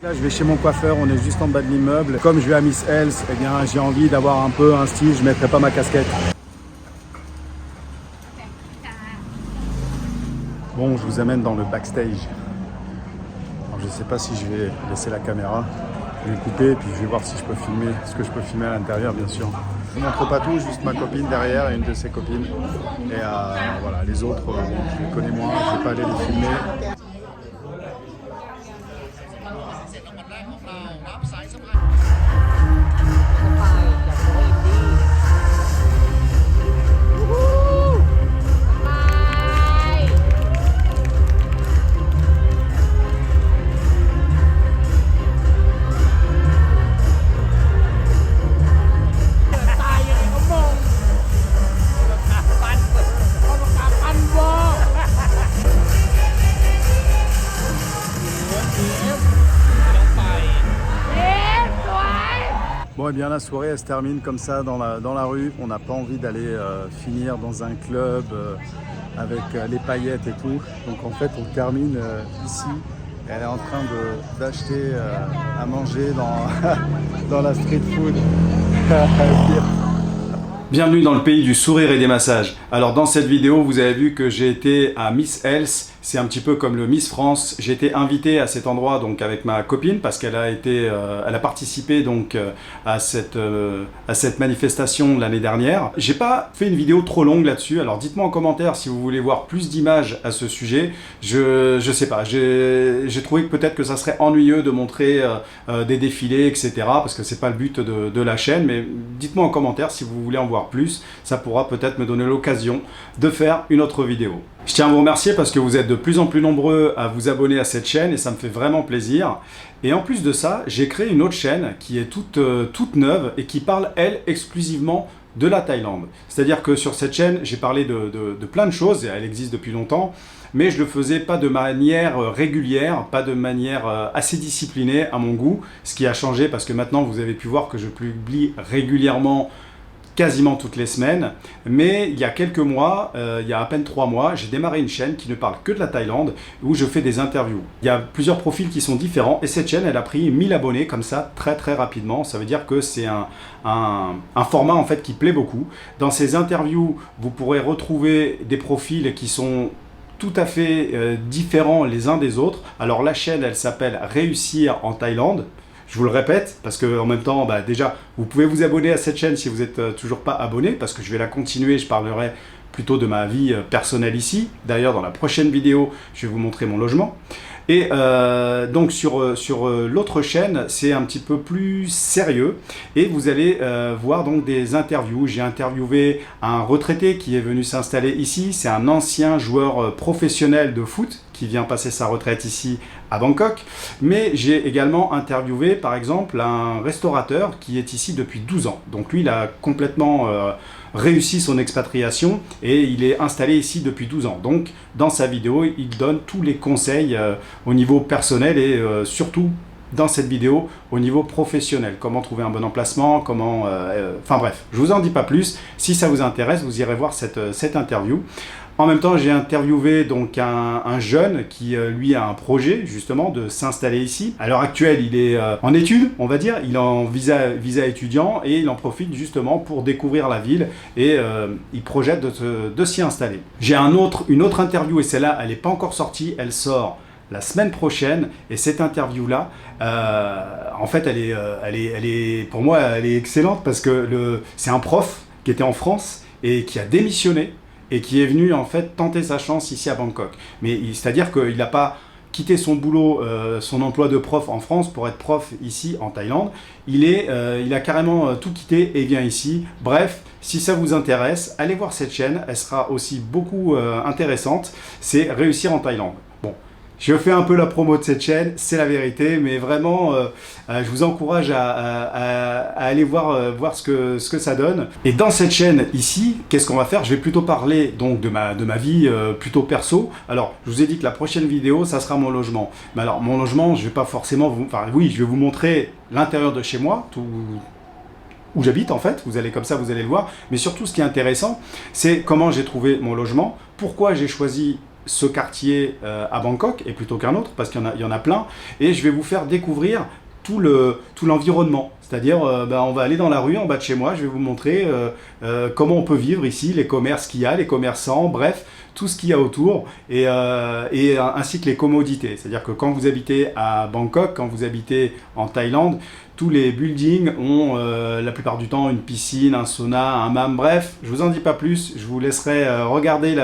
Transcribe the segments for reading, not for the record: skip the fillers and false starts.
Là, je vais chez mon coiffeur, on est juste en bas de l'immeuble. Comme je vais à Miss Else, eh bien, j'ai envie d'avoir un peu un style, je ne mettrai pas ma casquette. Bon, je vous amène dans le backstage. Alors, je ne sais pas si je vais laisser la caméra. Je vais couper et puis je vais voir si je peux filmer, ce que je peux filmer à l'intérieur, bien sûr. Je ne montre pas tout, juste ma copine derrière et une de ses copines. Et voilà, les autres, je les connais moins, je ne vais pas aller les filmer. Bon, et bien la soirée elle se termine comme ça dans la rue. On n'a pas envie d'aller finir dans un club avec les paillettes et tout. Donc en fait on termine ici. Elle est en train d'acheter à manger dans la street food. Bienvenue dans le pays du sourire et des massages. Alors dans cette vidéo, vous avez vu que j'ai été à Miss Else. C'est un petit peu comme le Miss France. J'ai été invité à cet endroit donc avec ma copine parce qu'elle elle a participé donc à cette manifestation l'année dernière. J'ai pas fait une vidéo trop longue là-dessus. Alors dites-moi en commentaire si vous voulez voir plus d'images à ce sujet. Je sais pas. J'ai trouvé que peut-être que ça serait ennuyeux de montrer des défilés, etc. Parce que c'est pas le but de la chaîne. Mais dites-moi en commentaire si vous voulez en voir plus. Ça pourra peut-être me donner l'occasion de faire une autre vidéo. Je tiens à vous remercier parce que vous êtes de plus en plus nombreux à vous abonner à cette chaîne et ça me fait vraiment plaisir. Et en plus de ça, j'ai créé une autre chaîne qui est toute neuve et qui parle, elle, exclusivement de la Thaïlande. C'est-à-dire que sur cette chaîne, j'ai parlé de plein de choses, et elle existe depuis longtemps, mais je ne le faisais pas de manière régulière, pas de manière assez disciplinée à mon goût, ce qui a changé parce que maintenant, vous avez pu voir que je publie régulièrement quasiment toutes les semaines, mais il y a quelques mois, il y a à peine 3 mois, j'ai démarré une chaîne qui ne parle que de la Thaïlande, où je fais des interviews. Il y a plusieurs profils qui sont différents, et cette chaîne, elle a pris 1000 abonnés comme ça, très rapidement. Ça veut dire que c'est un format en fait qui plaît beaucoup. Dans ces interviews, vous pourrez retrouver des profils qui sont tout à fait différents les uns des autres. Alors la chaîne, elle s'appelle Réussir en Thaïlande. Je vous le répète, parce qu'en même temps, déjà, vous pouvez vous abonner à cette chaîne si vous n'êtes toujours pas abonné, parce que je vais la continuer, je parlerai plutôt de ma vie personnelle ici. D'ailleurs, dans la prochaine vidéo, je vais vous montrer mon logement. Et donc sur l'autre chaîne, c'est un petit peu plus sérieux, et vous allez voir donc des interviews. J'ai interviewé un retraité qui est venu s'installer ici, c'est un ancien joueur professionnel de foot, qui vient passer sa retraite ici à Bangkok. Mais j'ai également interviewé par exemple un restaurateur qui est ici depuis 12 ans. Donc lui, il a complètement réussi son expatriation et il est installé ici depuis 12 ans. Donc dans sa vidéo, il donne tous les conseils au niveau personnel et surtout dans cette vidéo au niveau professionnel. Comment trouver un bon emplacement, comment... Enfin bref, je vous en dis pas plus. Si ça vous intéresse, vous irez voir cette interview. En même temps, j'ai interviewé donc un jeune qui, lui, a un projet, justement, de s'installer ici. À l'heure actuelle, il est en études, on va dire. Il est en visa étudiant et il en profite, justement, pour découvrir la ville et il projette de s'y installer. J'ai une autre interview et celle-là, elle n'est pas encore sortie. Elle sort la semaine prochaine et cette interview-là, en fait, pour moi, elle est excellente parce que c'est un prof qui était en France et qui a démissionné et qui est venu en fait tenter sa chance ici à Bangkok. Mais c'est-à-dire qu'il n'a pas quitté son boulot, son emploi de prof en France pour être prof ici en Thaïlande. Il a carrément tout quitté et vient ici. Bref, si ça vous intéresse, allez voir cette chaîne. Elle sera aussi beaucoup intéressante. C'est Réussir en Thaïlande. Bon. Je fais un peu la promo de cette chaîne, c'est la vérité, mais vraiment, je vous encourage à aller voir ce que ça donne. Et dans cette chaîne ici, qu'est-ce qu'on va faire? Je vais plutôt parler donc de ma vie plutôt perso. Alors, je vous ai dit que la prochaine vidéo, ça sera mon logement. Mais alors, mon logement, je vais pas forcément Enfin, oui, je vais vous montrer l'intérieur de chez moi, où j'habite en fait, vous allez le voir. Mais surtout, ce qui est intéressant, c'est comment j'ai trouvé mon logement, pourquoi j'ai choisi ce quartier à Bangkok, et plutôt qu'un autre, parce qu'il y en a plein, et je vais vous faire découvrir tout l'environnement. C'est-à-dire, on va aller dans la rue en bas de chez moi, je vais vous montrer comment on peut vivre ici, les commerces qu'il y a, les commerçants, bref, tout ce qu'il y a autour, et ainsi que les commodités. C'est-à-dire que quand vous habitez à Bangkok, quand vous habitez en Thaïlande, tous les buildings ont la plupart du temps une piscine, un sauna, un hammam, bref, je vous en dis pas plus, je vous laisserai regarder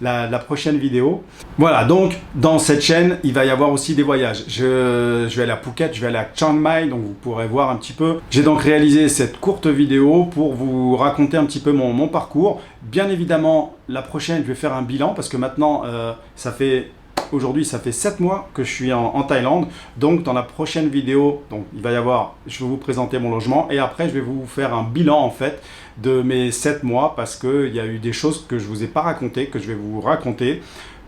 la prochaine vidéo. Voilà, donc dans cette chaîne, il va y avoir aussi des voyages. Je vais aller à Phuket, je vais aller à Chiang Mai, donc vous pourrez voir un petit peu. J'ai donc réalisé cette courte vidéo pour vous raconter un petit peu mon parcours. Bien évidemment, la prochaine, je vais faire un bilan parce que maintenant, aujourd'hui, ça fait 7 mois que je suis en Thaïlande. Donc, dans la prochaine vidéo, donc, il va y avoir, je vais vous présenter mon logement et après, je vais vous faire un bilan en fait de mes 7 mois parce qu'il y a eu des choses que je ne vous ai pas racontées, que je vais vous raconter.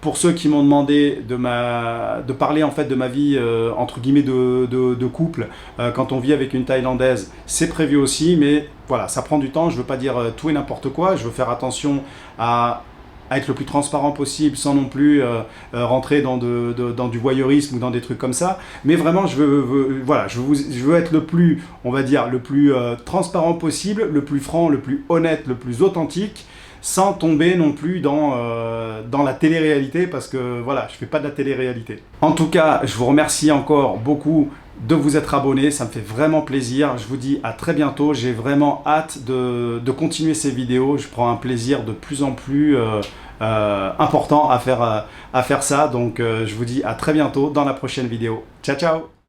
Pour ceux qui m'ont demandé de parler en fait de ma vie entre guillemets de couple quand on vit avec une Thaïlandaise, c'est prévu aussi, mais voilà, ça prend du temps. Je veux pas dire tout et n'importe quoi. Je veux faire attention à être le plus transparent possible sans non plus rentrer dans du voyeurisme ou dans des trucs comme ça. Mais vraiment, je veux être le plus, on va dire, le plus transparent possible, le plus franc, le plus honnête, le plus authentique, sans tomber non plus dans la télé-réalité, parce que voilà, je fais pas de la télé-réalité. En tout cas, je vous remercie encore beaucoup de vous être abonné, ça me fait vraiment plaisir. Je vous dis à très bientôt, j'ai vraiment hâte de continuer ces vidéos. Je prends un plaisir de plus en plus important à faire ça, donc je vous dis à très bientôt dans la prochaine vidéo. Ciao ciao.